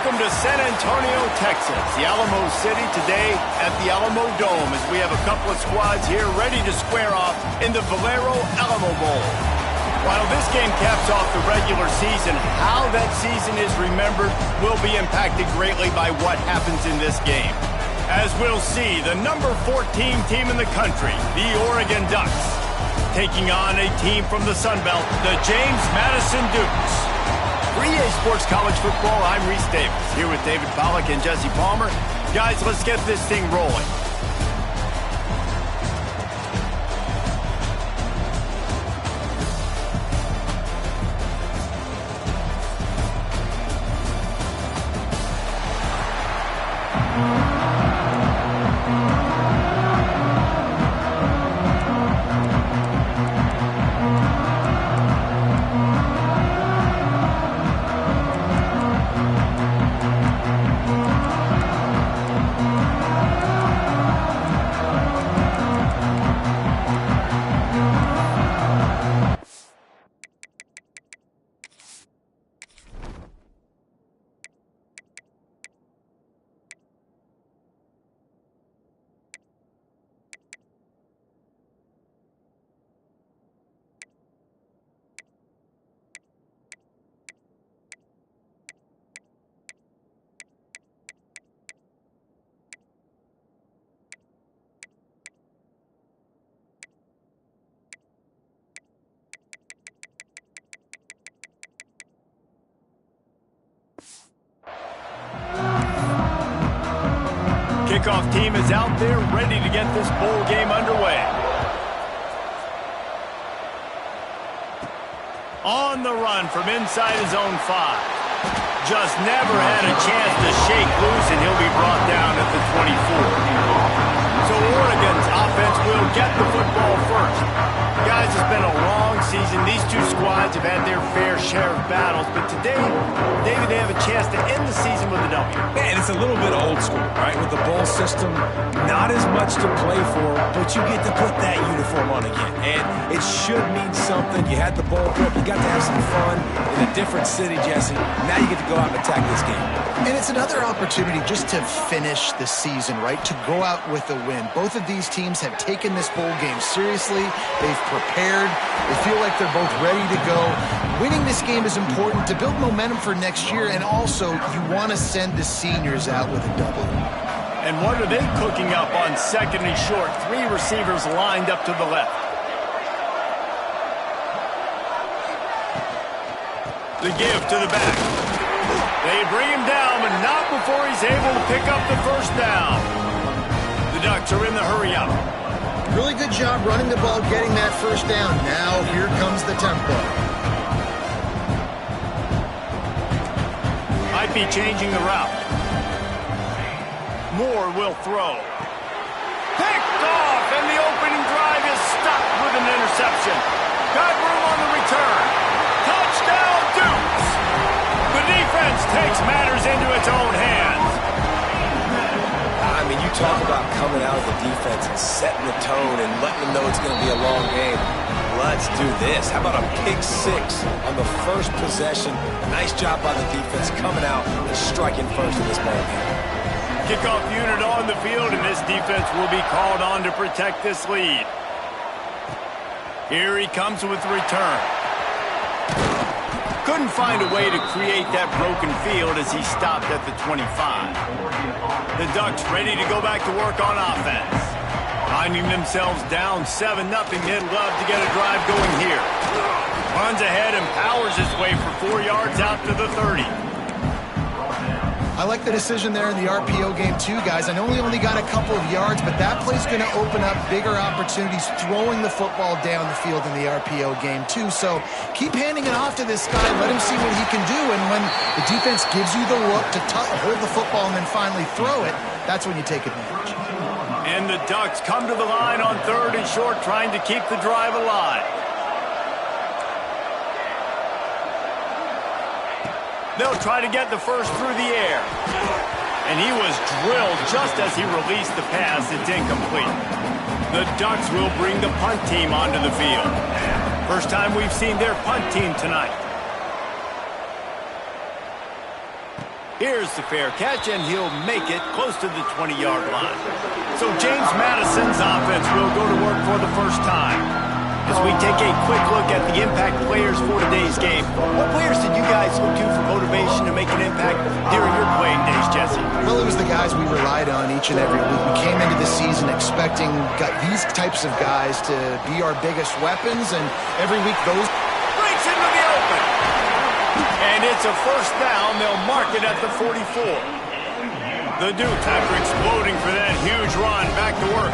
Welcome to San Antonio, Texas, the Alamo City today at the Alamo Dome as we have a couple of squads here ready to square off in the Valero Alamo Bowl. While this game caps off the regular season, how that season is remembered will be impacted greatly by what happens in this game. As we'll see, the number 14 team in the country, the Oregon Ducks, taking on a team from the Sun Belt, the James Madison Dukes. For EA Sports College Football, I'm Reese Davis, here with David Pollack and Jesse Palmer. Guys, let's get this thing rolling. Kickoff team is out there ready to get this bowl game underway. On the run from inside his own 5. Just never had a chance to shake loose, and he'll be brought down at the 24. So Oregon's offense will get the football first. Guys, it's been a long season. These two squads have had their fair share of battles, but today, David, they have a chance to end the season with a W. Man, it's a little bit old school, right? With the bowl system, not as much to play for, but you get to put that uniform on again. And it should mean something. You had the bowl trip. You got to have some fun in a different city, Jesse. Now you get to go out and attack this game. And it's another opportunity just to finish the season, right? To go out with a win. Both of these teams have taken this bowl game seriously. They've prepared. They feel like they're both ready to go. Winning this game is important to build momentum for next year, and also you want to send the seniors out with a W. And what are they cooking up on second and short? 3 receivers lined up to the left. The give to the back. They bring him down, but not before he's able to pick up the first down. The Ducks are in the hurry-up. Really good job running the ball, getting that first down. Now here comes the tempo. Might be changing the route. Moore will throw. Picked off, and the opening drive is stopped with an interception. Got room on the return. Touchdown, Dukes! The defense takes matters into its own hands. I mean, you talk about coming out of the defense and setting the tone and letting them know it's going to be a long game. Let's do this. How about a pick 6 on the first possession? Nice job by the defense coming out and striking first in this ball game. Kickoff unit on the field, and this defense will be called on to protect this lead. Here he comes with the return. Couldn't find a way to create that broken field as he stopped at the 25. The Ducks ready to go back to work on offense. Finding themselves down 7-0, they'd love to get a drive going here. Runs ahead and powers his way for 4 yards out to the 30. I like the decision there in the RPO game too, guys. I know he only got a couple of yards, but that play's going to open up bigger opportunities throwing the football down the field in the RPO game too. So keep handing it off to this guy. Let him see what he can do. And when the defense gives you the look to hold the football and then finally throw it, that's when you take advantage. And the Ducks come to the line on 3rd and short, trying to keep the drive alive. They'll try to get the first through the air. And he was drilled just as he released the pass. It's incomplete. The Ducks will bring the punt team onto the field. First time we've seen their punt team tonight. Here's the fair catch, and he'll make it close to the 20-yard line. So James Madison's offense will go to work for the first time. As we take a quick look at the impact players for today's game, what players did you guys look to for motivation to make an impact during your playing days, Jesse? Well, it was the guys we relied on each and every week. We came into the season expecting these types of guys to be our biggest weapons, and every week those... Breaks into the open! And it's a first down. They'll mark it at the 44. The Dukes, after exploding for that huge run, back to work.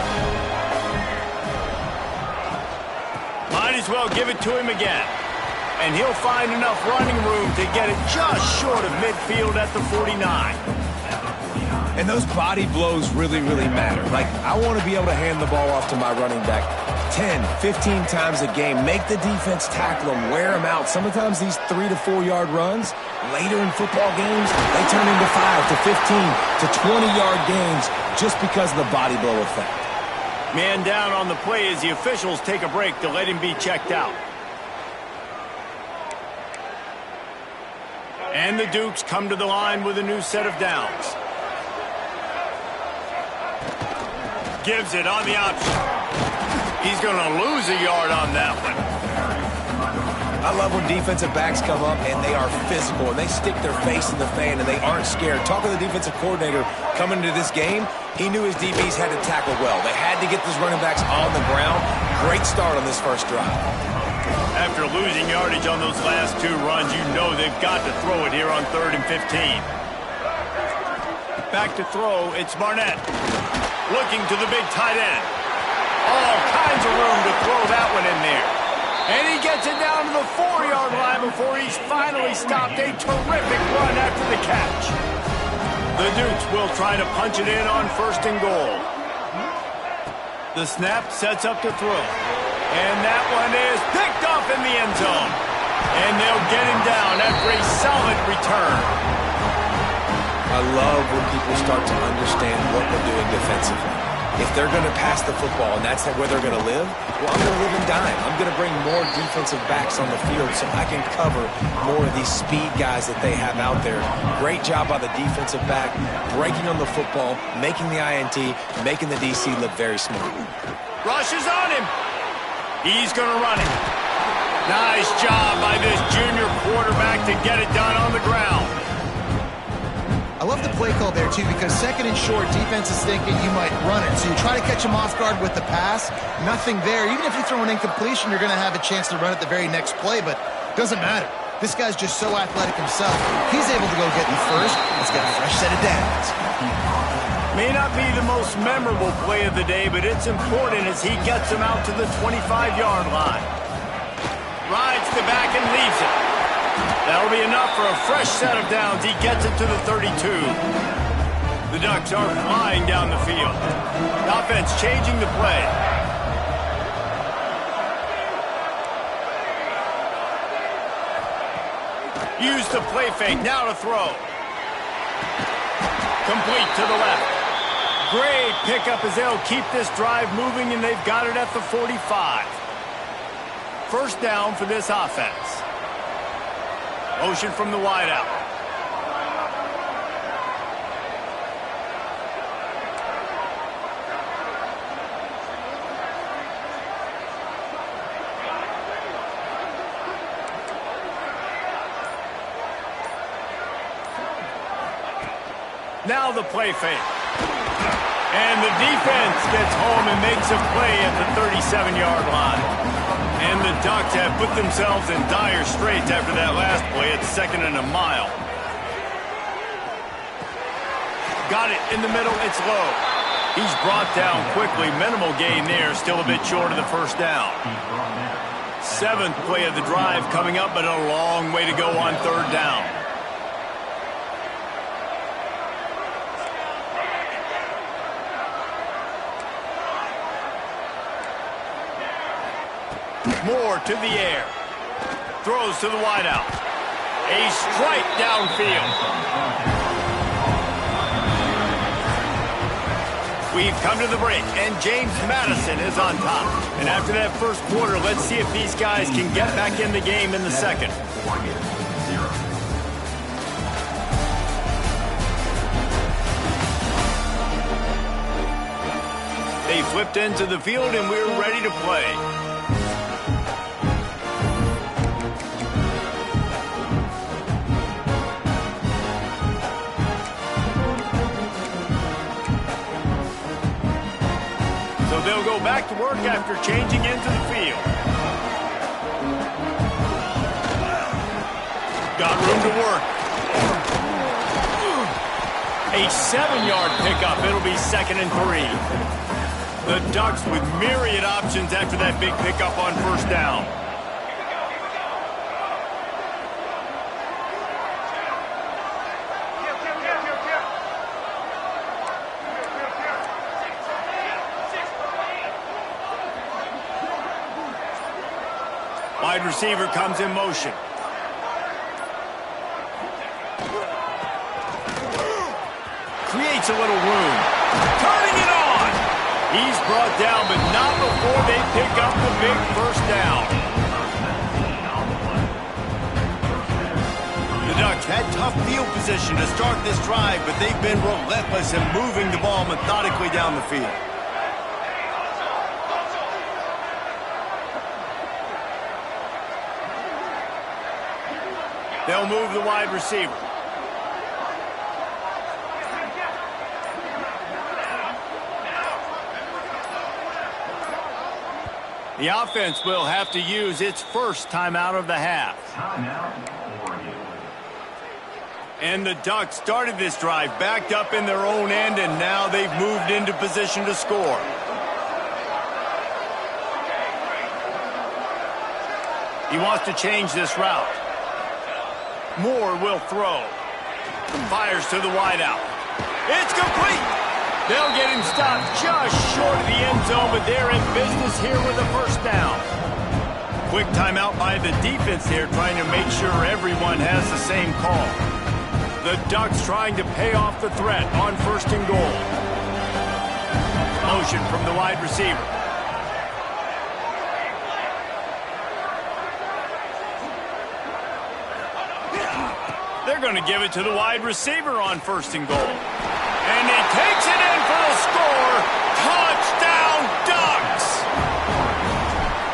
Might as well give it to him again. And he'll find enough running room to get it just short of midfield at the 49. And those body blows really, really matter. Like, I want to be able to hand the ball off to my running back 10, 15 times a game. Make the defense tackle them, wear them out. Sometimes these 3 to 4 yard runs, later in football games, they turn into 5 to 15 to 20-yard games just because of the body blow effect. Man down on the play as the officials take a break to let him be checked out. And the Dukes come to the line with a new set of downs. Gives it on the option. He's going to lose a yard on that one. I love when defensive backs come up and they are physical and they stick their face in the fan and they aren't scared. Talking to the defensive coordinator coming into this game, he knew his DBs had to tackle well. They had to get those running backs on the ground. Great start on this first drive. After losing yardage on those last 2 runs, you know they've got to throw it here on 3rd and 15. Back to throw, it's Barnett. Looking to the big tight end. All kinds of room to throw that one in there. And he gets it down to the 4-yard line before he's finally stopped. A terrific run after the catch. The Dukes will try to punch it in on 1st and goal. The snap sets up to throw. And that one is picked up in the end zone. And they'll get him down after a solid return. I love when people start to understand what we're doing defensively. If they're going to pass the football and that's where they're going to live, well, I'm going to live and dime. I'm going to bring more defensive backs on the field so I can cover more of these speed guys that they have out there. Great job by the defensive back, breaking on the football, making the INT, making the DC look very smart. Rush is on him. He's going to run it. Nice job by this junior quarterback to get it done on the ground. I love the play call there, too, because 2nd and short, defense is thinking you might run it. So you try to catch him off guard with the pass. Nothing there. Even if you throw an incompletion, you're going to have a chance to run it the very next play, but it doesn't matter. This guy's just so athletic himself. He's able to go get him first. Let's get a fresh set of downs. May not be the most memorable play of the day, but it's important as he gets him out to the 25-yard line. Rides the back and leaves it. That'll be enough for a fresh set of downs. He gets it to the 32. The Ducks are flying down the field. The offense changing the play. Use the play fake. Now to throw. Complete to the left. Great pickup as they'll keep this drive moving, and they've got it at the 45. First down for this offense. Motion from the wideout. Now the play fake. And the defense gets home and makes a play at the 37-yard line. And the Ducks have put themselves in dire straits after that last play at 2nd and a mile. Got it in the middle, it's low. He's brought down quickly, minimal gain there, still a bit short of the first down. 7th play of the drive coming up, but a long way to go on 3rd down. Moore to the air. Throws to the wideout. A strike downfield. We've come to the break, and James Madison is on top. And after that first quarter, let's see if these guys can get back in the game in the second. They flipped into the field, and we're ready to play. So they'll go back to work after changing into the field. Got room to work. A 7-yard pickup. It'll be 2nd and 3. The Ducks with myriad options after that big pickup on 1st down. Wide receiver comes in motion. Creates a little room. Turning it on. He's brought down, but not before they pick up the big 1st down. The Ducks had tough field position to start this drive, but they've been relentless in moving the ball methodically down the field. They'll move the wide receiver. The offense will have to use its first timeout of the half. And the Ducks started this drive backed up in their own end, and now they've moved into position to score. He wants to change this route. Moore will throw. Fires to the wideout. It's complete. They'll get him stopped just short of the end zone, but they're in business here with a 1st down. Quick timeout by the defense here, trying to make sure everyone has the same call. The Ducks trying to pay off the threat on 1st and goal. Motion from the wide receiver. They're going to give it to the wide receiver on 1st and goal. And he takes it in for the score. Touchdown, Ducks!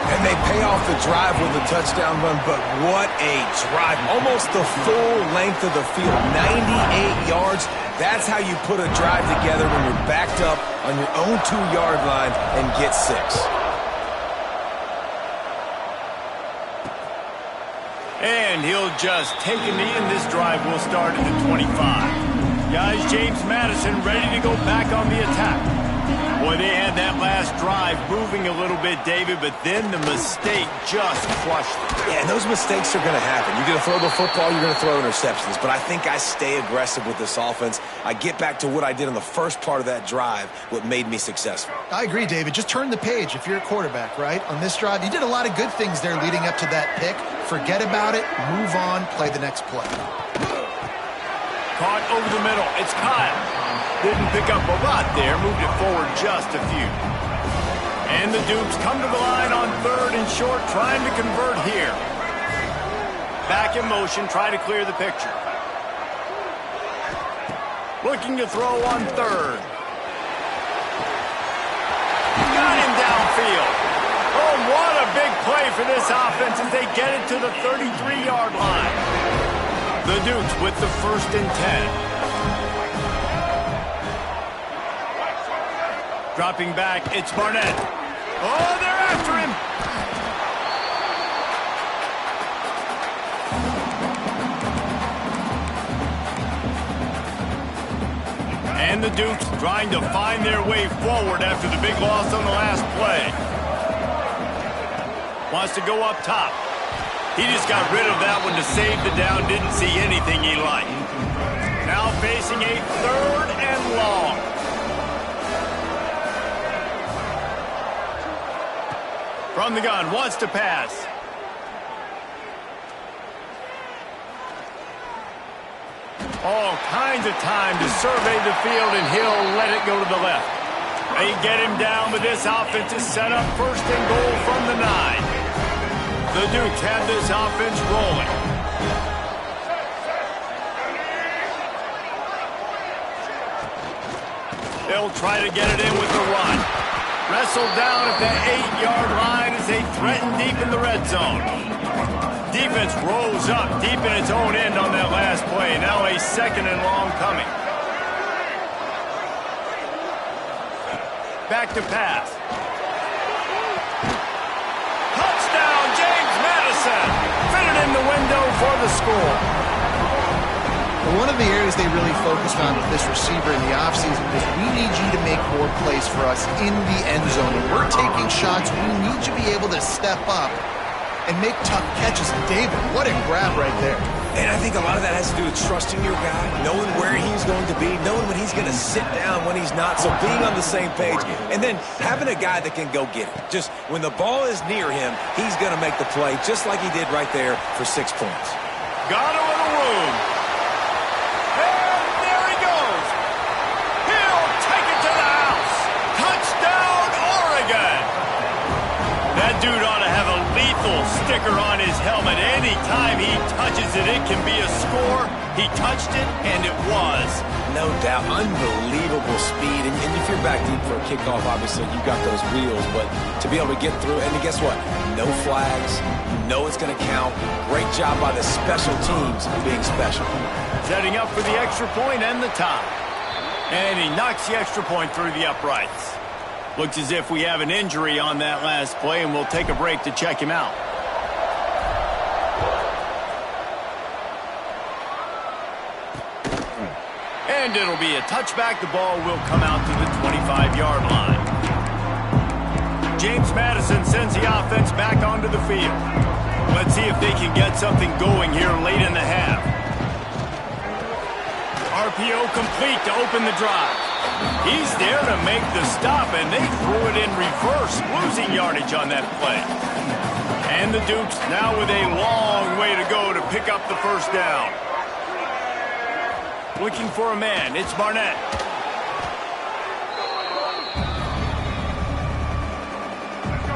And they pay off the drive with a touchdown run, but what a drive. Almost the full length of the field, 98 yards. That's how you put a drive together when you're backed up on your own 2-yard line and get 6. And he'll just take a knee, and this drive will start at the 25. Guys, James Madison ready to go back on the attack. Boy, they had that last drive moving a little bit, David, but then the mistake just crushed them. Yeah, and those mistakes are going to happen. You're going to throw the football, you're going to throw interceptions. But I think I stay aggressive with this offense. I get back to what I did in the first part of that drive, what made me successful. I agree, David. Just turn the page if you're a quarterback, right? On this drive, you did a lot of good things there leading up to that pick. Forget about it, move on, play the next play. Caught over the middle. It's Kyle. Didn't pick up a lot there. Moved it forward just a few. And the Dukes come to the line on 3rd and short, trying to convert here. Back in motion, try to clear the picture. Looking to throw on 3rd. Got him downfield. Oh, what a big play for this offense as they get it to the 33-yard line. The Dukes with the 1st and 10. Dropping back, it's Barnett. Oh, they're after him. And the Dukes trying to find their way forward after the big loss on the last play. Wants to go up top. He just got rid of that one to save the down. Didn't see anything he liked. Now facing a 3rd and long. From the gun, wants to pass. All kinds of time to survey the field, and he'll let it go to the left. They get him down, but this offense is set up 1st and goal from the 9. The Dukes have this offense rolling. They'll try to get it in with the run. red zone. Defense rolls up deep in its own end on that last play. Now a 2nd and long coming. Back to pass. Touchdown, James Madison. Fitted in the window for the score. One of the areas they really focused on with this receiver in the offseason is we need you to make more plays for us in the end zone. When we're taking shots, we need you to be able to step up and make tough catches. And David, what a grab right there. And I think a lot of that has to do with trusting your guy, knowing where he's going to be, knowing when he's going to sit down, when he's not, so being on the same page, and then having a guy that can go get it. Just when the ball is near him, he's going to make the play, just like he did right there for 6 points. Got a little room. And there he goes. He'll take it to the house. Touchdown, Oregon. That dude ought to have a lethal sticker on his helmet. Anytime he touches it, it can be a score. He touched it, and it was. No doubt. Unbelievable speed. And if you're back deep for a kickoff, obviously, you got those wheels. But to be able to get through, and guess what? No flags. You know it's going to count. Great job by the special teams being special. Setting up for the extra point and the tie. And he knocks the extra point through the uprights. Looks as if we have an injury on that last play, and we'll take a break to check him out. And it'll be a touchback. The ball will come out to the 25-yard line. James Madison sends the offense back onto the field. Let's see if they can get something going here late in the half. RPO complete to open the drive. He's there to make the stop, and they threw it in reverse, losing yardage on that play. And the Dukes now with a long way to go to pick up the first down. Looking for a man, it's Barnett.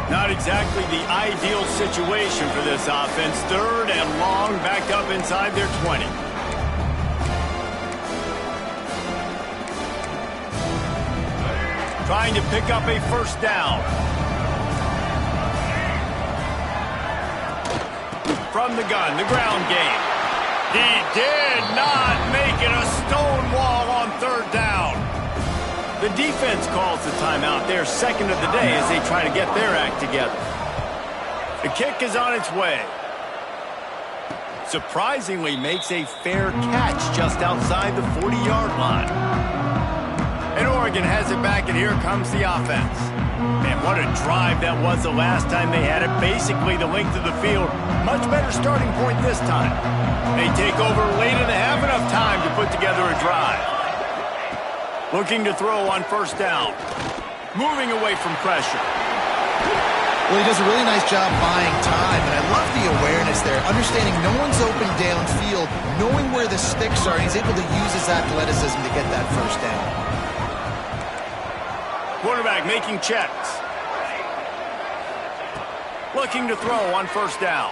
Not exactly the ideal situation for this offense. 3rd and long, backed up inside their 20. Trying to pick up a first down. From the gun, the ground game. He did not make it a stone wall on 3rd down. The defense calls the timeout. Their 2nd of the day as they try to get their act together. The kick is on its way. Surprisingly makes a fair catch just outside the 40-yard line. And Oregon has it back, and here comes the offense. Man, what a drive that was the last time they had it. Basically the length of the field. Much better starting point this time. They take over late in the half, enough time to put together a drive. Looking to throw on 1st down. Moving away from pressure. Well, he does a really nice job buying time, and I love the awareness there. Understanding no one's open downfield, knowing where the sticks are, and he's able to use his athleticism to get that 1st down. Quarterback making checks. Looking to throw on 1st down.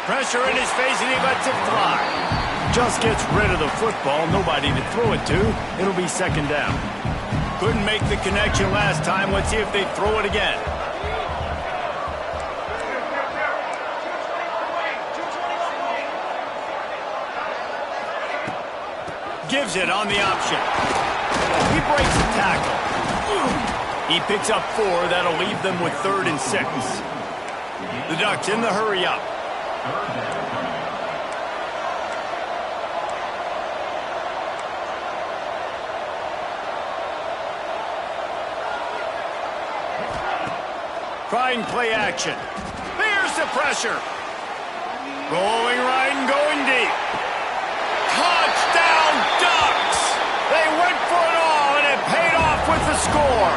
Pressure in his face, and he lets it fly. Just gets rid of the football. Nobody to throw it to. It'll be 2nd down. Couldn't make the connection last time. Let's see if they throw it again. Gives it on the option. He breaks the tackle. He picks up 4. That'll leave them with 3rd and 6. The Ducks in the hurry up. Trying play action. There's the pressure. Rolling right and going deep. Touchdown, Ducks! They went for it all, and it paid off with the score.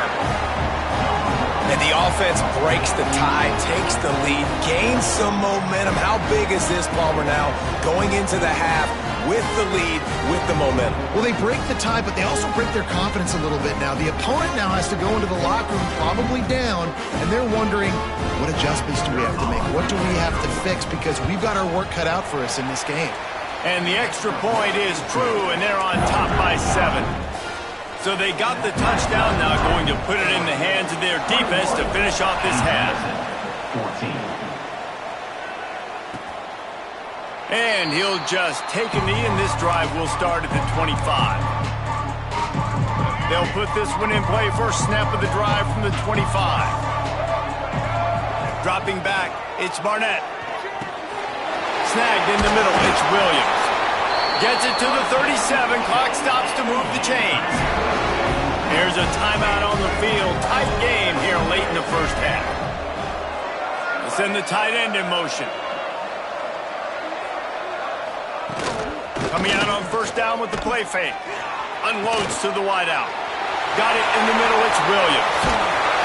And the offense breaks the tie, takes the lead, gains some momentum. How big is this, Palmer, now going into the half with the lead, with the momentum? Well, they break the tie, but they also break their confidence a little bit now. The opponent now has to go into the locker room probably down, and they're wondering, what adjustments do we have to make? What do we have to fix? Because we've got our work cut out for us in this game. And the extra point is true, and they're on top by 7. So they got the touchdown, now going to put it in the hands of their defense to finish off this half. And he'll just take a knee, and this drive will start at the 25. They'll put this one in play. First snap of the drive from the 25. Dropping back, it's Barnett. Snagged in the middle, it's Williams. Gets it to the 37. Clock stops to move the chains. Here's a timeout on the field. Tight game here late in the first half. Let's send the tight end in motion. Coming out on first down with the play fake. Unloads to the wideout. Got it in the middle, it's Williams.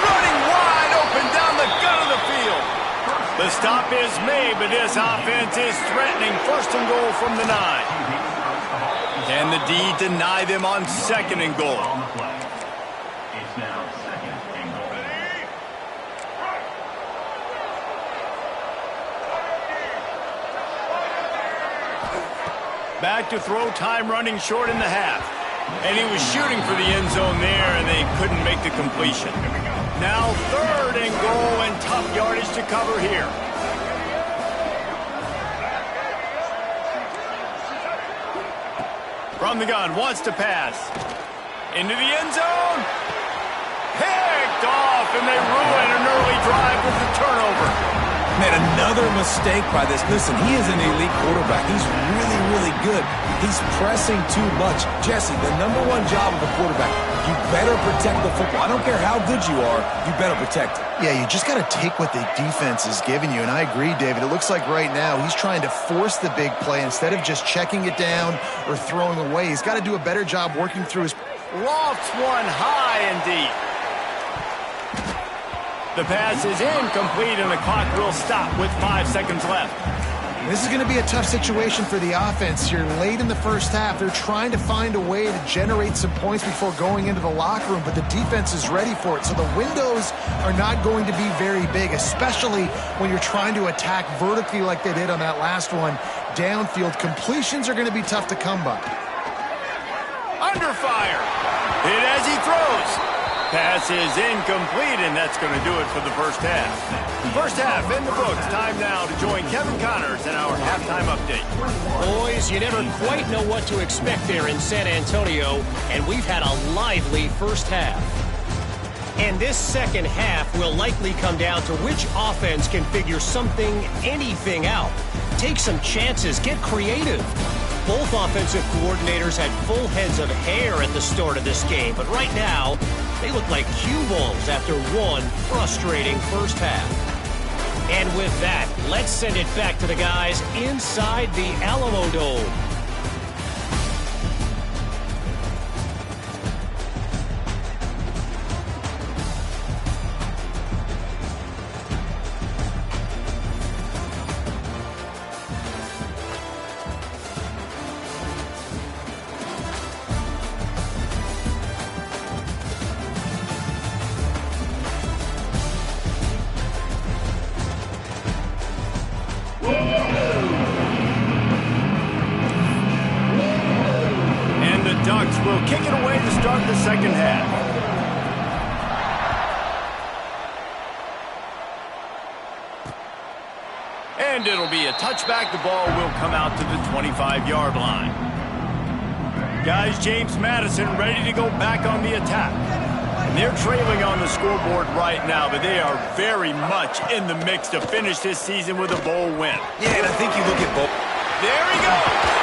Running wide open down the gut of the field. The stop is made, but this offense is threatening. First and goal from the 9. Can the D deny them on second and goal? Back to throw, time running short in the half. And he was shooting for the end zone there, and they couldn't make the completion. Now third and goal, and tough yardage to cover here. From the gun, wants to pass. Into the end zone. Picked off, and they ruin an early drive with the turnover. Man, another mistake by this. Listen, he is an elite quarterback. He's really, really good. He's pressing too much. Jesse, the #1 job of a quarterback, you better protect the football. I don't care how good you are, you better protect it. Yeah, you just got to take what the defense is giving you, and I agree, David. It looks like right now he's trying to force the big play instead of just checking it down or throwing away. He's got to do a better job working through his... Lofts one high and deep. The pass is incomplete, and the clock will stop with 5 seconds left. This is going to be a tough situation for the offense here. Late in the first half, they're trying to find a way to generate some points before going into the locker room, but the defense is ready for it. So the windows are not going to be very big, especially when you're trying to attack vertically like they did on that last one. Downfield completions are going to be tough to come by. Under fire. Hit as he throws. Pass is incomplete, and that's going to do it for the first half. First half in the books. Time now to join Kevin Connors in our halftime update. Boys, you never quite know what to expect there in San Antonio, and we've had a lively first half. And this second half will likely come down to which offense can figure something, anything out. Take some chances, get creative. Both offensive coordinators had full heads of hair at the start of this game, but right now, they look like cue balls after one frustrating first half. And with that, let's send it back to the guys inside the Alamo Dome. Will kick it away to start the second half. And it'll be a touchback. The ball will come out to the 25-yard line. Guys, James Madison ready to go back on the attack. And they're trailing on the scoreboard right now, but they are very much in the mix to finish this season with a bowl win. Yeah, and I think you look at both. There he goes.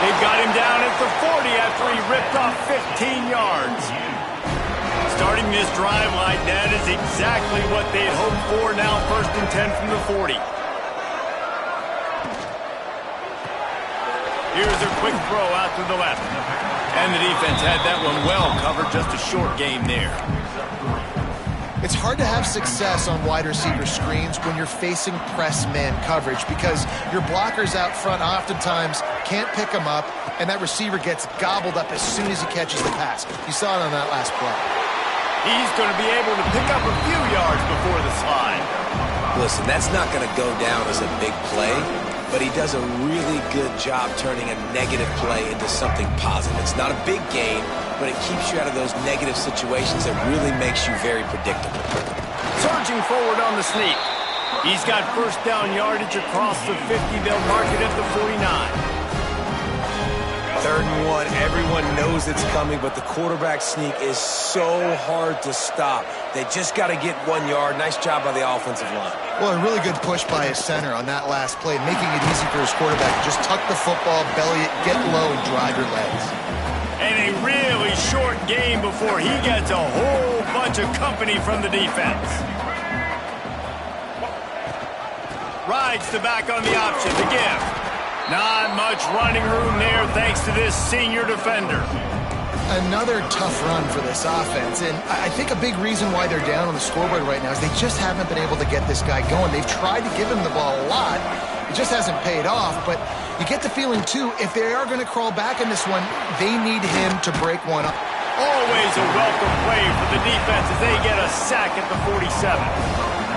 They've got him down at the 40 after he ripped off 15 yards. Starting this drive like that is exactly what they'd hoped for. Now 1st and 10 from the 40. Here's a quick throw out to the left. And the defense had that one well covered. Just a short game there. It's hard to have success on wide receiver screens when you're facing press man coverage because your blockers out front oftentimes can't pick them up, and that receiver gets gobbled up as soon as he catches the pass. You saw it on that last play. He's going to be able to pick up a few yards before the slide. Listen, that's not going to go down as a big play, but he does a really good job turning a negative play into something positive. It's not a big gain, but it keeps you out of those negative situations that really makes you very predictable. Surging forward on the sneak. He's got first down yardage across the 50. They'll mark it at the 49. 3rd and 1, everyone knows it's coming, but the quarterback sneak is so hard to stop. They just got to get 1 yard. Nice job by the offensive line. Well, a really good push by his center on that last play, making it easy for his quarterback to just tuck the football, belly it, get low, and drive your legs. And a really short game before he gets a whole bunch of company from the defense. Rides the back on the option to give. Not much running room there thanks to this senior defender. Another tough run for this offense, and I think a big reason why they're down on the scoreboard right now is they just haven't been able to get this guy going. They've tried to give him the ball a lot. It just hasn't paid off, but you get the feeling, too, if they are going to crawl back in this one, they need him to break one up. Always a welcome play for the defense as they get a sack at the 47.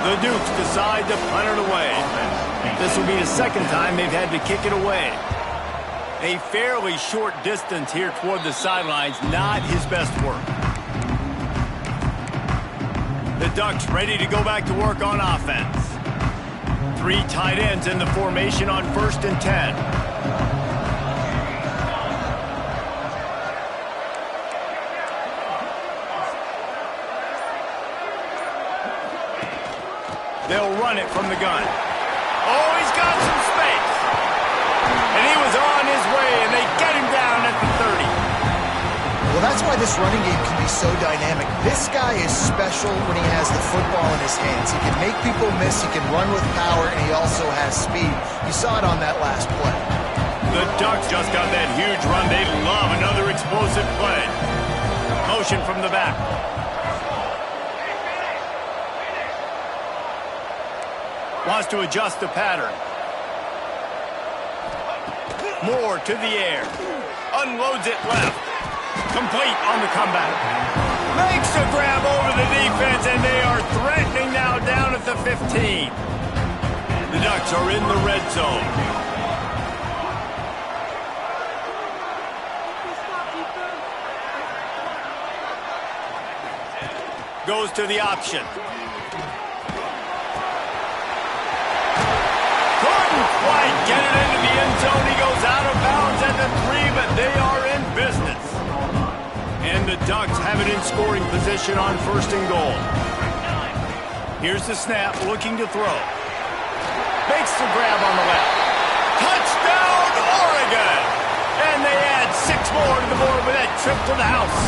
The Dukes decide to punt it away. This will be the 2nd time they've had to kick it away. A fairly short distance here toward the sidelines, not his best work. The Ducks ready to go back to work on offense. 3 tight ends in the formation on 1st and 10. They'll run it from the gun. Oh, he's got some space. And he was on his way, and they get him down at the 30. Well, that's why this running game can be so dynamic. This guy is special when he has the football in his hands. He can make people miss, he can run with power, and he also has speed. You saw it on that last play. The Ducks just got that huge run. They love another explosive play. Motion from the back. Wants to adjust the pattern. Moore to the air. Unloads it left. Complete on the comeback. Makes a grab over the defense, and they are threatening now down at the 15. The Ducks are in the red zone. Goes to the option. Quite get it into the end zone. He goes out of bounds at the 3, but they are in business. And the Ducks have it in scoring position on 1st and goal. Here's the snap, looking to throw. Makes the grab on the left. Touchdown, Oregon! And they add 6 more to the board with that trip to the house.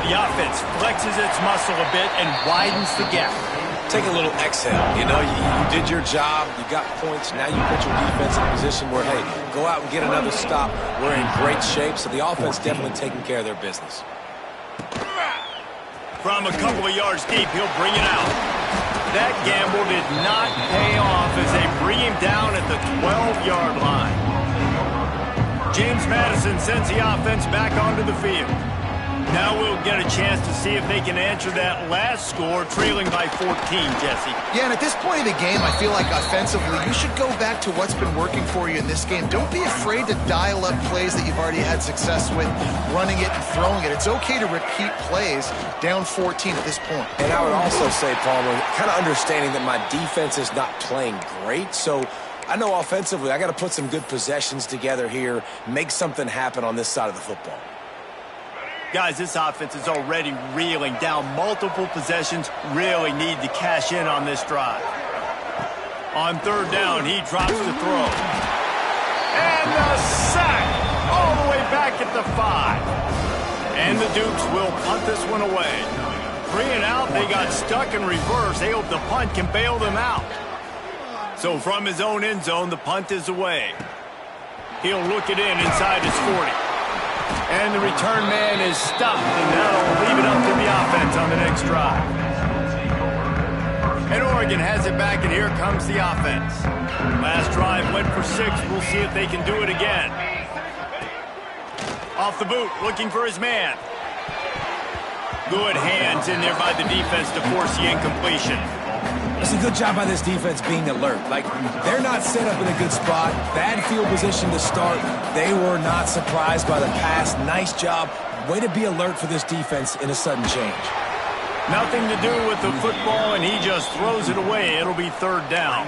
The offense flexes its muscle a bit and widens the gap. Take a little exhale. You know, you did your job. You got points. Now you put your defense in a position where, hey, go out and get another stop. We're in great shape, so the offense definitely taking care of their business. From a couple of yards deep, he'll bring it out. That gamble did not pay off as they bring him down at the 12-yard line. James Madison sends the offense back onto the field. Now we'll get a chance to see if they can answer that last score, trailing by 14, Jesse. Yeah, and at this point of the game, I feel like offensively, you should go back to what's been working for you in this game. Don't be afraid to dial up plays that you've already had success with, running it and throwing it. It's okay to repeat plays down 14 at this point. And I would also say, Palmer, kind of understanding that my defense is not playing great, so I know offensively I got to put some good possessions together here, make something happen on this side of the football. Guys, this offense is already reeling down multiple possessions. Really need to cash in on this drive. On 3rd down, he drops the throw. And the sack all the way back at the 5. And the Dukes will punt this one away. 3 and out, they got stuck in reverse. They hope the punt can bail them out. So from his own end zone, the punt is away. He'll look it in inside his 40. And the return man is stopped, and that'll leave it up to the offense on the next drive. And Oregon has it back, and here comes the offense. Last drive went for 6. We'll see if they can do it again. Off the boot, looking for his man. Good hands in there by the defense to force the incompletion. It's a good job by this defense being alert. Like, they're not set up in a good spot. Bad field position to start. They were not surprised by the pass. Nice job. Way to be alert for this defense in a sudden change. Nothing to do with the football, and he just throws it away. It'll be third down.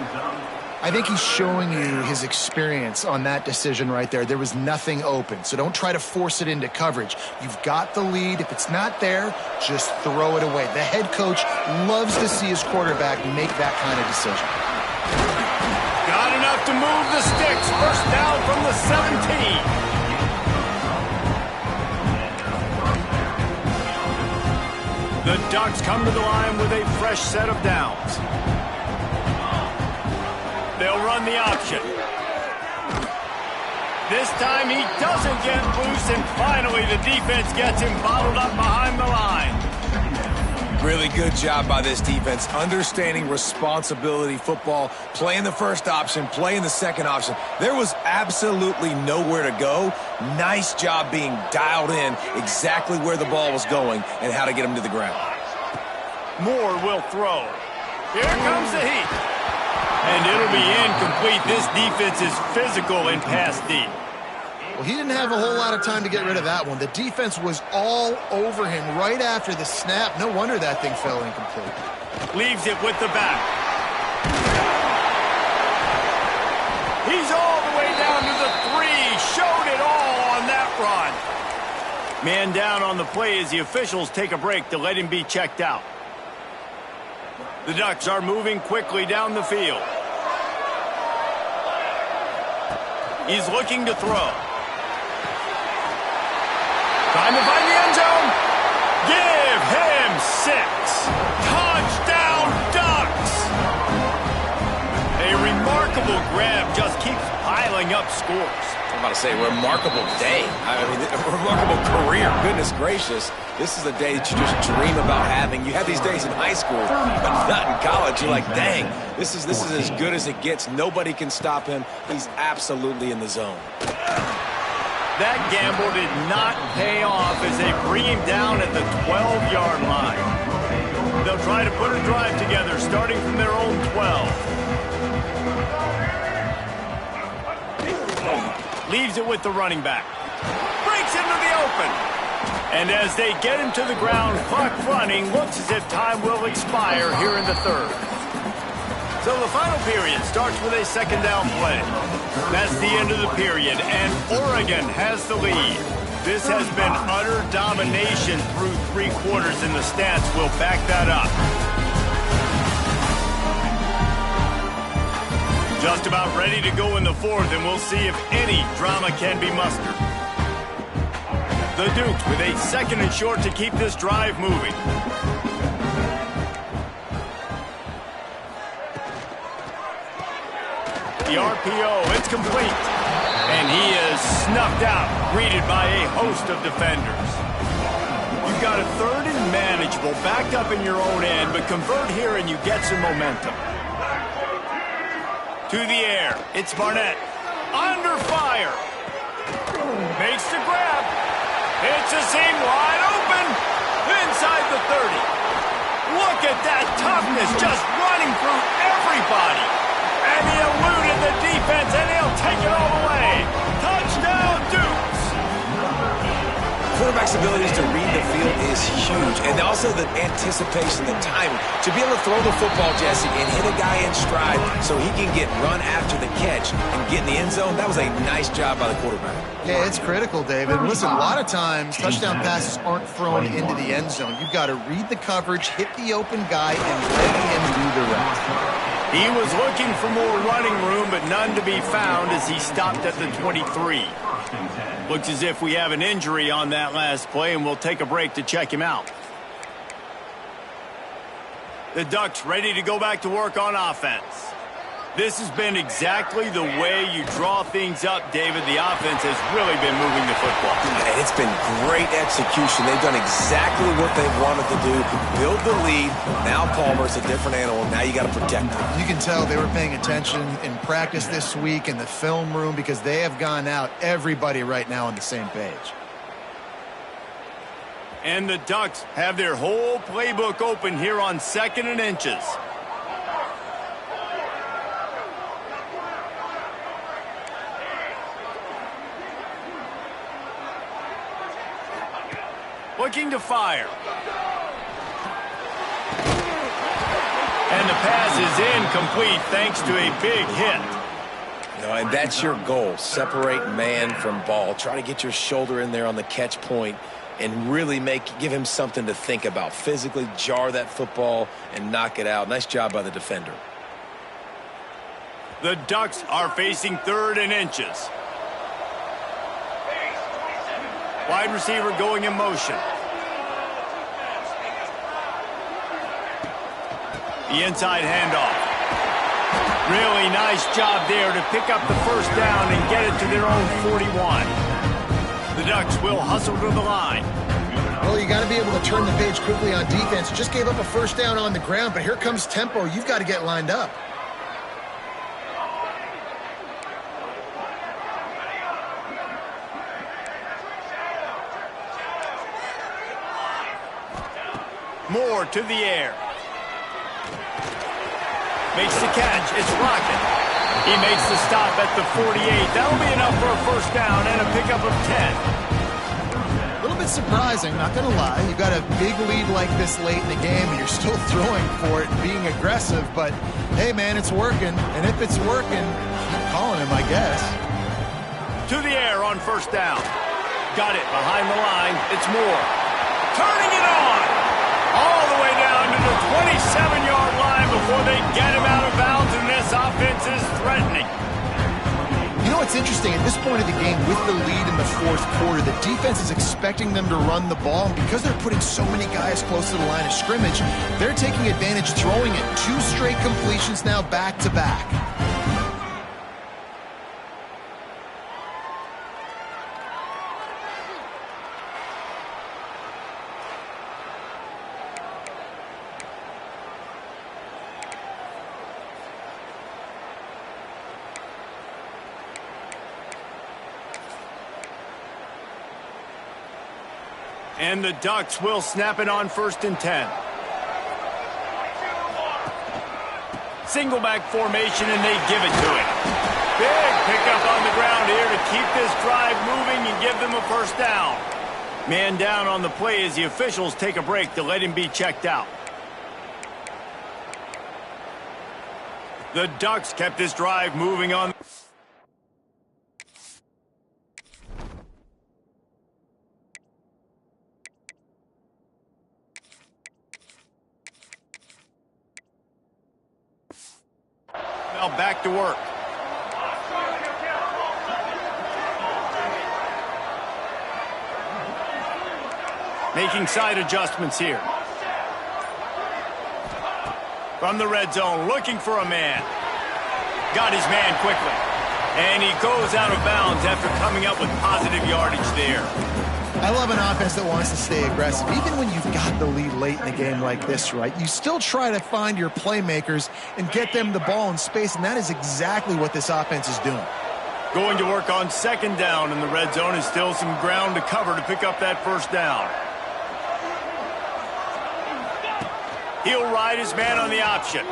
I think he's showing you his experience on that decision right there. There was nothing open, so don't try to force it into coverage. You've got the lead. If it's not there, just throw it away. The head coach loves to see his quarterback make that kind of decision. Got enough to move the sticks. First down from the 17. The Ducks come to the line with a fresh set of downs. They'll run the option. This time he doesn't get loose, and finally the defense gets him bottled up behind the line. Really good job by this defense, understanding responsibility football, playing the first option, playing the second option. There was absolutely nowhere to go. Nice job being dialed in exactly where the ball was going and how to get him to the ground. Moore will throw. Here comes the heat. And it'll be incomplete. This defense is physical and pass deep. Well, he didn't have a whole lot of time to get rid of that one. The defense was all over him right after the snap. No wonder that thing fell incomplete. Leaves it with the back. He's all the way down to the 3. Showed it all on that run. Man down on the play as the officials take a break to let him be checked out. The Ducks are moving quickly down the field. He's looking to throw. Trying to find the end zone. Give him 6. Touchdown, Ducks! A remarkable grab just keeps piling up scores. I'm about to say, remarkable day. I mean, a remarkable career. Goodness gracious. This is a day that you just dream about having. You have these days in high school, but not in college. You're like, dang, this is as good as it gets. Nobody can stop him. He's absolutely in the zone. That gamble did not pay off as they bring him down at the 12-yard line. They'll try to put a drive together starting from their own 12. Leaves it with the running back. Breaks into the open. And as they get him to the ground, clock running, looks as if time will expire here in the third. So the final period starts with a second down play. That's the end of the period, and Oregon has the lead. This has been utter domination through 3 quarters, and the stats will back that up. Just about ready to go in the fourth, and we'll see if any drama can be mustered. The Dukes with a second and short to keep this drive moving. The RPO, it's complete. And he is snuffed out, greeted by a host of defenders. You've got a third and manageable, backed up in your own end, but convert here and you get some momentum. To the air, it's Barnett. Under fire. Makes the grab. It's a seam wide open. Inside the 30. Look at that toughness just running through everybody. And he eluded the defense, and he'll take it all the way. Touchdown, Dukes. Quarterback's abilities to read the field is huge, and also the anticipation, the timing. To be able to throw the football, Jesse, and hit a guy in stride so he can get run after the catch and get in the end zone, that was a nice job by the quarterback. Yeah, it's critical, David. Listen, a lot of times touchdown passes aren't thrown into the end zone. You've got to read the coverage, hit the open guy, and let him do the rest. He was looking for more running room, but none to be found as he stopped at the 23. Looks as if we have an injury on that last play, and we'll take a break to check him out. The Ducks ready to go back to work on offense. This has been exactly the way you draw things up, David. The offense has really been moving the football. And it's been great execution. They've done exactly what they wanted to do. Build the lead. Now Palmer's a different animal. Now you got to protect him. You can tell they were paying attention in practice this week in the film room because they have gone out, everybody right now on the same page. And the Ducks have their whole playbook open here on 2nd and inches. looking to fire. And the pass is incomplete thanks to a big hit. And that's your goal. Separate man from ball. Try to get your shoulder in there on the catch point and really give him something to think about. Physically jar that football and knock it out. Nice job by the defender. The Ducks are facing 3rd and inches. Wide receiver going in motion. The inside handoff. Really nice job there to pick up the first down and get it to their own 41. The Ducks will hustle to the line. Well, you got to be able to turn the page quickly on defense. Just gave up a first down on the ground, but here comes tempo. You've got to get lined up. Moore to the air. Makes the catch. It's Rocket. He makes the stop at the 48. That'll be enough for a first down and a pickup of 10. A little bit surprising, not going to lie. You've got a big lead like this late in the game, and you're still throwing for it and being aggressive. But, hey, man, it's working. And if it's working, keep calling him, I guess. To the air on first down. Got it behind the line. It's Moore. Turning it on. All the way down to the 27-yard line before they get him out of bounds, and this offense is threatening. You know what's interesting? At this point of the game, with the lead in the 4th quarter, the defense is expecting them to run the ball, and because they're putting so many guys close to the line of scrimmage, they're taking advantage, throwing it. 2 straight completions now back-to-back. And the Ducks will snap it on 1st and 10. Single back formation, and they give it to him. Big pickup on the ground here to keep this drive moving and give them a first down. Man down on the play as the officials take a break to let him be checked out. The Ducks kept this drive moving on. Now back to work. Making side adjustments here. From the red zone, looking for a man. Got his man quickly. And he goes out of bounds after coming up with positive yardage there. I love an offense that wants to stay aggressive. Even when you've got the lead late in the game like this, right, you still try to find your playmakers and get them the ball in space, and that is exactly what this offense is doing. Going to work on 2nd down in the red zone, is still some ground to cover to pick up that first down. He'll ride his man on the option.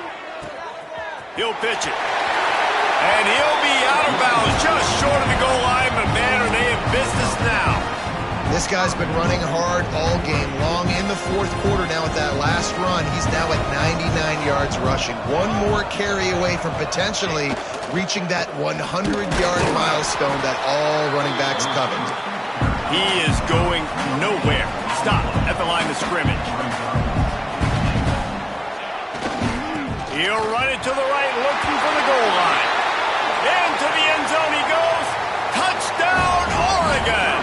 He'll pitch it. And he'll be out of bounds just short of the goal line, but man, are they in business now. This guy's been running hard all game long. In the 4th quarter now with that last run, he's now at 99 yards rushing. One more carry away from potentially reaching that 100-yard milestone that all running backs covet. He is going nowhere. Stop at the line of scrimmage. He'll run it to the right, looking for the goal line. Into the end zone he goes. Touchdown, Oregon!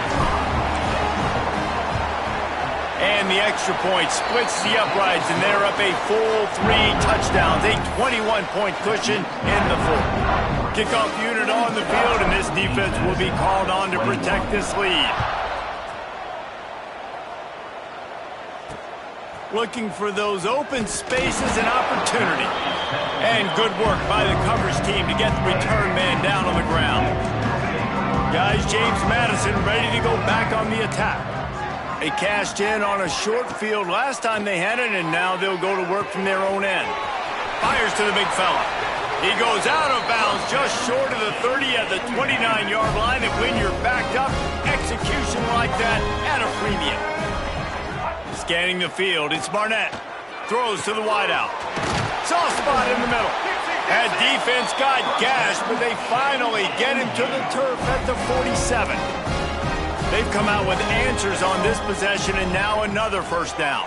And the extra point splits the uprights, and they're up a full 3 touchdowns, a 21-point cushion in the 4th. Kickoff unit on the field, and this defense will be called on to protect this lead. Looking for those open spaces and opportunity. And good work by the coverage team to get the return man down on the ground. Guys, James Madison ready to go back on the attack. They cashed in on a short field last time they had it, and now they'll go to work from their own end. Fires to the big fella. He goes out of bounds just short of the 30 at the 29-yard line, and when you're backed up, execution like that at a premium. Scanning the field, it's Barnett. Throws to the wideout. Soft spot in the middle. That defense got gashed, but they finally get him to the turf at the 47. They've come out with answers on this possession, and now another first down.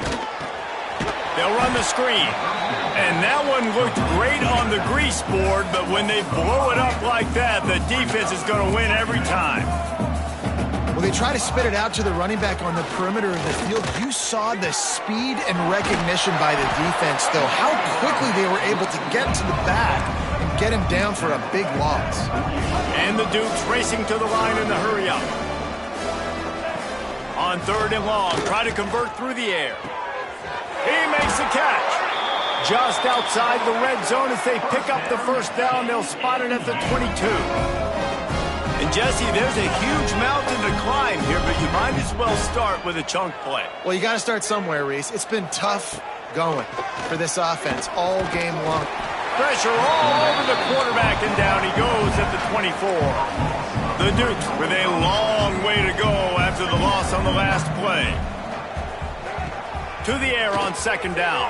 They'll run the screen. And that one looked great on the grease board, but when they blow it up like that, the defense is going to win every time. Well, they try to spit it out to the running back on the perimeter of the field. You saw the speed and recognition by the defense, though. How quickly they were able to get to the back and get him down for a big loss. And the Dukes racing to the line in the hurry-up. On 3rd and long, try to convert through the air. He makes the catch. Just outside the red zone as they pick up the first down. They'll spot it at the 22. And, Jesse, there's a huge mountain to climb here, but you might as well start with a chunk play. Well, you got to start somewhere, Reese. It's been tough going for this offense all game long. Pressure all over the quarterback, and down he goes at the 24. The Dukes with a long way to go after the loss on the last play. To the air on 2nd down.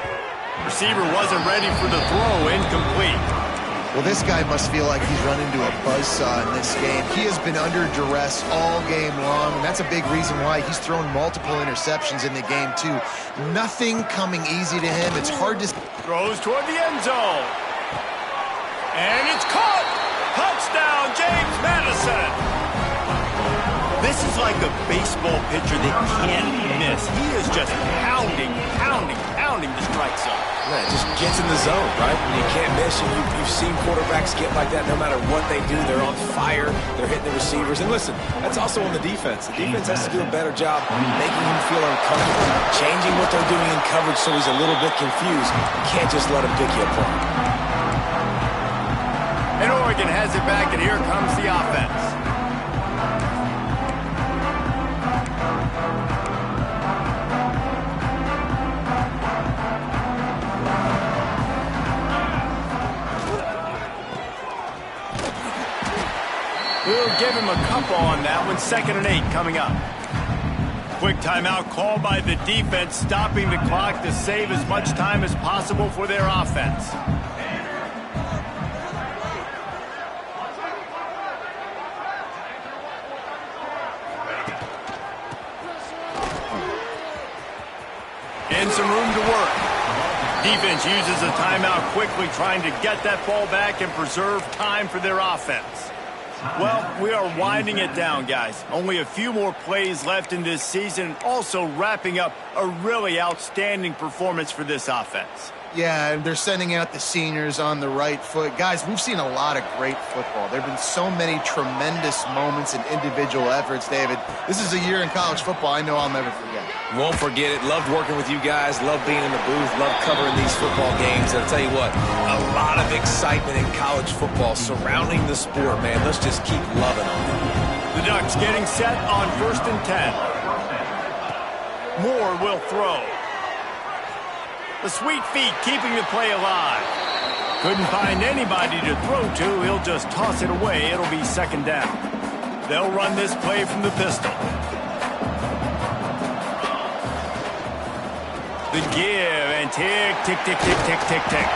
Receiver wasn't ready for the throw, incomplete. Well, this guy must feel like he's run into a buzzsaw in this game. He has been under duress all game long, and that's a big reason why he's thrown multiple interceptions in the game, too. Nothing coming easy to him. It's hard to... Throws toward the end zone. And it's caught! Touchdown, James Madison! This is like a baseball pitcher that can't miss. He is just pounding the strike zone. Yeah, it just gets in the zone, right? When you can't miss, you've seen quarterbacks get like that no matter what they do. They're on fire. They're hitting the receivers. And listen, that's also on the defense. The defense has to do a better job making him feel uncomfortable, changing what they're doing in coverage so he's a little bit confused. You can't just let him pick you apart. And Oregon has it back, and here comes the offense. We'll give him a couple on that one. 2nd and 8 coming up. Quick timeout call by the defense, stopping the clock to save as much time as possible for their offense. And some room to work. Defense uses a timeout quickly, trying to get that ball back and preserve time for their offense. Well, we are winding it down, guys. Only a few more plays left in this season, also wrapping up a really outstanding performance for this offense. Yeah, and they're sending out the seniors on the right foot. Guys, we've seen a lot of great football. There have been so many tremendous moments and individual efforts, David. This is a year in college football I know I'll never forget. Won't forget it. Loved working with you guys. Loved being in the booth. Loved covering these football games. And I'll tell you what, a lot of excitement in college football surrounding the sport, man. Let's just keep loving on it. The Ducks getting set on 1st and 10. Moore will throw. The sweet feet keeping the play alive. Couldn't find anybody to throw to. He'll just toss it away. It'll be 2nd down. They'll run this play from the pistol. The give and tick, tick, tick, tick, tick, tick, tick.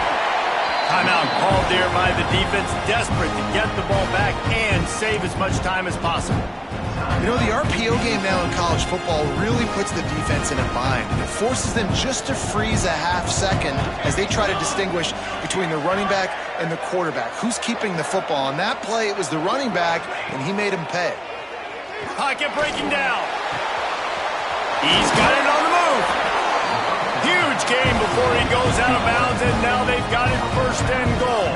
Timeout called there by the defense, desperate to get the ball back and save as much time as possible. You know, the RPO game now in college football really puts the defense in a bind. It forces them just to freeze a half second as they try to distinguish between the running back and the quarterback. Who's keeping the football? On that play, it was the running back, and he made him pay. Pocket breaking down. He's got it on the move. Huge game before he goes out of bounds, and now they've got it 1st and goal.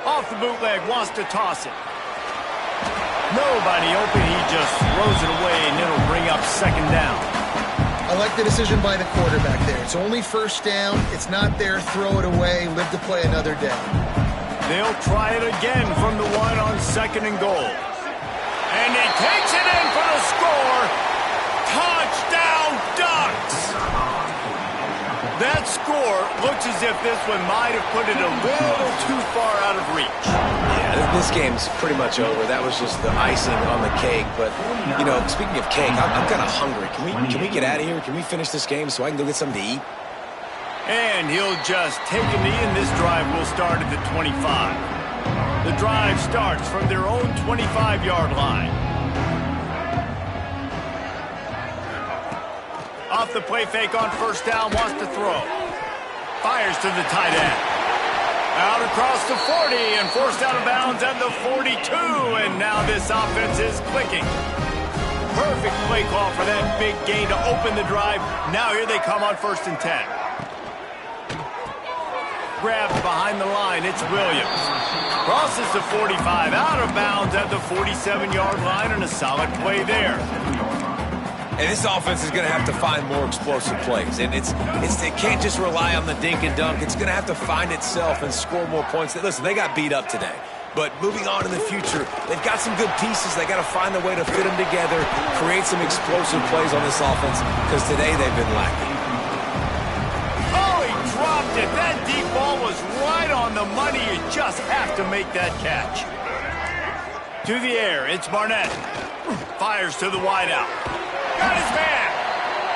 Off the bootleg, wants to toss it. Nobody open, he just throws it away, and it'll bring up 2nd down. I like the decision by the quarterback there. It's only 1st down. It's not there. Throw it away. Live to play another day. They'll try it again from the 1 on 2nd and goal. And he takes it in for the score. Touchdown, Ducks! That score Looks as if this one might have put it a little too far out of reach. Yeah, this game's pretty much over. That was just the icing on the cake. But, you know, speaking of cake, I'm kind of hungry. Can we get out of here? Can we finish this game so I can go get something to eat? And he'll just take a knee, and this drive will start at the 25. The drive starts from their own 25-yard line. Off the play fake on first down, wants to throw. Fires to the tight end. Out across the 40 and forced out of bounds at the 42. And now this offense is clicking. Perfect play call for that big gain to open the drive. Now here they come on 1st and 10. Grabbed behind the line, it's Williams. Crosses the 45, out of bounds at the 47-yard line, and a solid play there. And this offense is going to have to find more explosive plays. And it can't just rely on the dink and dunk. It's going to have to find itself and score more points. Listen, they got beat up today. But moving on in the future, they've got some good pieces. They got to find a way to fit them together, create some explosive plays on this offense, because today they've been lacking. Oh, he dropped it. That deep ball was right on the money. You just have to make that catch. To the air, it's Barnett. Fires to the wideout. Got his man.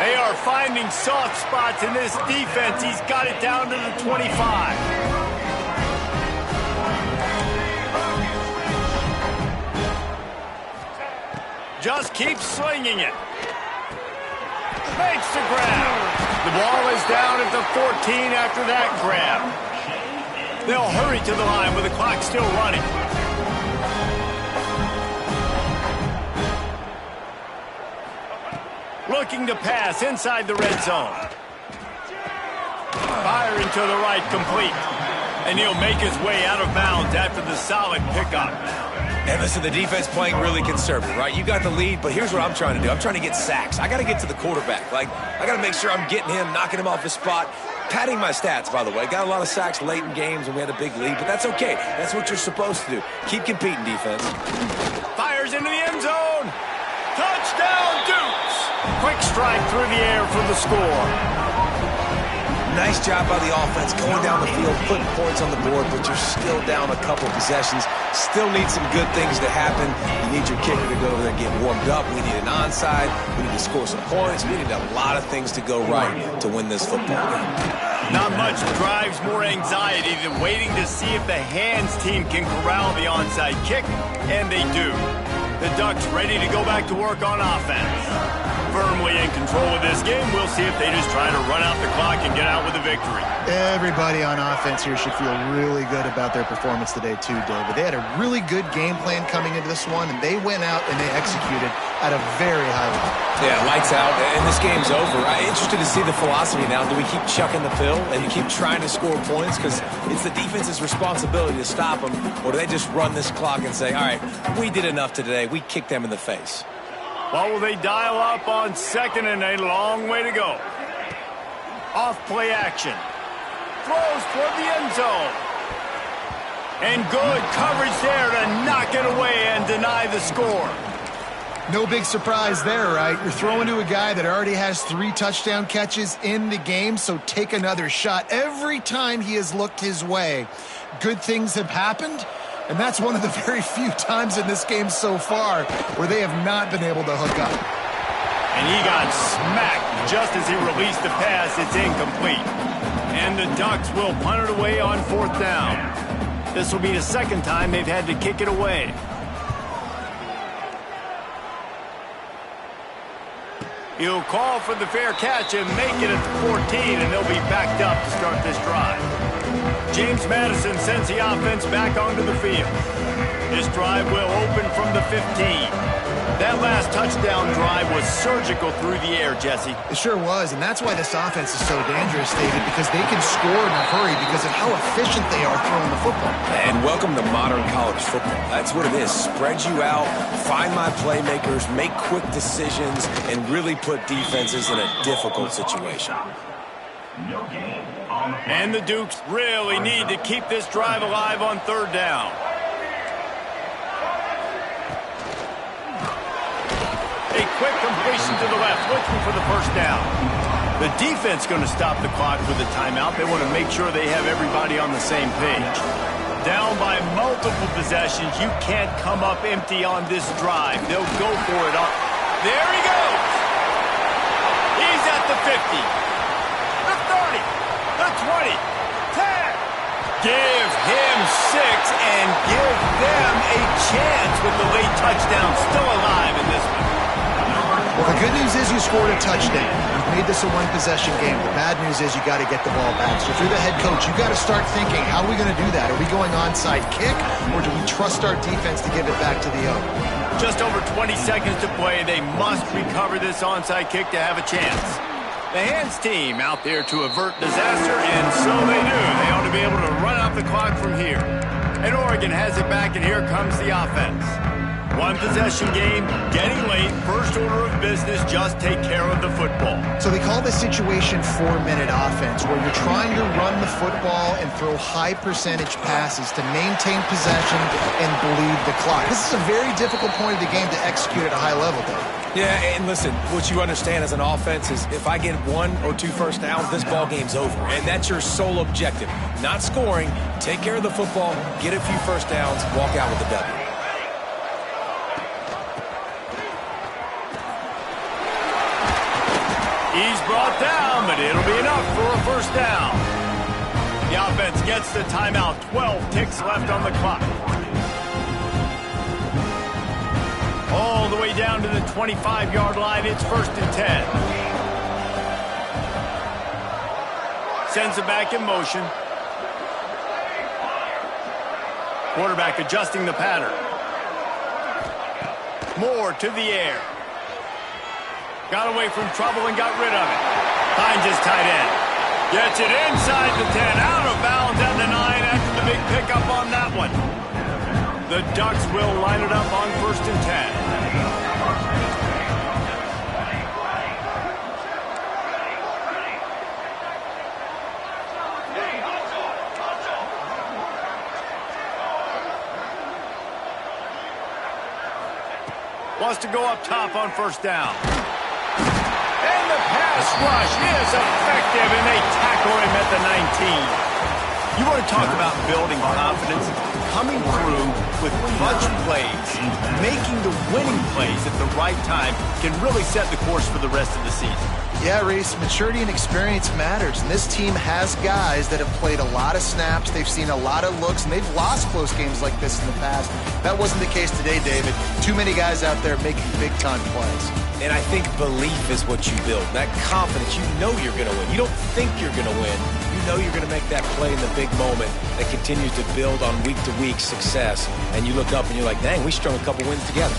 They are finding soft spots in this defense. He's got it down to the 25. Just keeps slinging it. Makes the grab. The ball is down at the 14 after that grab. They'll hurry to the line with the clock still running. Looking to pass inside the red zone. Firing to the right, complete. And he'll make his way out of bounds after the solid pickup. And listen, the defense playing really conservative, right? You got the lead, but here's what I'm trying to do. I'm trying to get sacks. I got to get to the quarterback. I got to make sure I'm getting him, knocking him off his spot. Padding my stats, by the way. Got a lot of sacks late in games when we had a big lead, but that's okay. That's what you're supposed to do. Keep competing, defense. Fires into the end zone. Touchdown, Dukes. Quick strike through the air for the score. Nice job by the offense going down the field, putting points on the board, but you're still down a couple possessions. Still need some good things to happen. You need your kicker to go over there and get warmed up. We need an onside. We need to score some points. We need a lot of things to go right to win this football game. Not much drives more anxiety than waiting to see if the hands team can corral the onside kick, and they do. The Ducks ready to go back to work on offense. Firmly in control of this game. We'll see if they just try to run out the clock and get out with a victory. Everybody on offense here should feel really good about their performance today too, David. They had a really good game plan coming into this one, and they went out and they executed at a very high level. Yeah, lights out, and this game's over. I'm interested to see the philosophy now. Do we keep chucking the pill and keep trying to score points because it's the defense's responsibility to stop them, or do they just run this clock and say, all right, we did enough today. We kicked them in the face. Well, will they dial up on 2nd and a long way to go? Off play action. Throws toward the end zone. And good coverage there to knock it away and deny the score. No big surprise there, right? You're throwing to a guy that already has 3 touchdown catches in the game, so take another shot. Every time he has looked his way, good things have happened. And that's one of the very few times in this game so far where they have not been able to hook up. And he got smacked just as he released the pass. It's incomplete. And the Ducks will punt it away on 4th down. This will be the 2nd time they've had to kick it away. He'll call for the fair catch and make it at the 14, and they'll be backed up to start this drive. James Madison sends the offense back onto the field. This drive will open from the 15. That last touchdown drive was surgical through the air, Jesse. It sure was, and that's why this offense is so dangerous, David, because they can score in a hurry because of how efficient they are throwing the football. And welcome to modern college football. That's what it is. Spread you out, find my playmakers, make quick decisions, and really put defenses in a difficult situation. And the Dukes really need to keep this drive alive on 3rd down. A quick completion to the left, looking for the 1st down. The defense going to stop the clock with a timeout. They want to make sure they have everybody on the same page. Down by multiple possessions. You can't come up empty on this drive. They'll go for it. There he goes. He's at the 50. The 30. The 20. 10. Give him 6 and give them a chance with the late touchdown still alive in this one. Well, the good news is you scored a touchdown. You've made this a one-possession game. The bad news is you got to get the ball back. So if you're the head coach, you got to start thinking, how are we going to do that? Are we going onside kick, or do we trust our defense to give it back to the owner? Just over 20 seconds to play. They must recover this onside kick to have a chance. The hands team out there to avert disaster, and so they do. They ought to be able to run out the clock from here. And Oregon has it back, and here comes the offense. One possession game, getting late, first order of business, just take care of the football. So they call this situation 4-minute offense, where you're trying to run the football and throw high percentage passes to maintain possession and bleed the clock. This is a very difficult point of the game to execute at a high level, Dave. Yeah, and listen, what you understand as an offense is if I get 1 or 2 first downs, this ball game's over. And that's your sole objective. Not scoring, take care of the football, get a few first downs, walk out with a W. He's brought down, but it'll be enough for a first down. The offense gets the timeout. 12 ticks left on the clock. All the way down to the 25-yard line. It's 1st and 10. Sends it back in motion. Quarterback adjusting the pattern. Moore to the air. Got away from trouble and got rid of it. Finds his tight end. Gets it inside the 10. Out of bounds at the 9 after the big pickup on that one. The Ducks will line it up on 1st and 10. Wants to go up top on 1st down. And the pass rush is effective, and they tackle him at the 19. You want to talk about building confidence? Coming through with clutch plays, making the winning plays at the right time can really set the course for the rest of the season. Yeah, Reese, maturity and experience matters, and this team has guys that have played a lot of snaps, they've seen a lot of looks, and they've lost close games like this in the past. That wasn't the case today, David. Too many guys out there making big-time plays. And I think belief is what you build. That confidence, you know you're going to win. You don't think you're going to win. You know you're going to make that play in the big moment that continues to build on week-to-week success. And you look up and you're like, dang, we strung a couple wins together.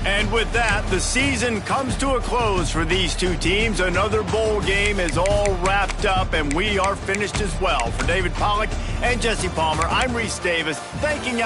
And with that, the season comes to a close for these two teams. Another bowl game is all wrapped up, and we are finished as well. For David Pollack and Jesse Palmer, I'm Reese Davis, thanking you.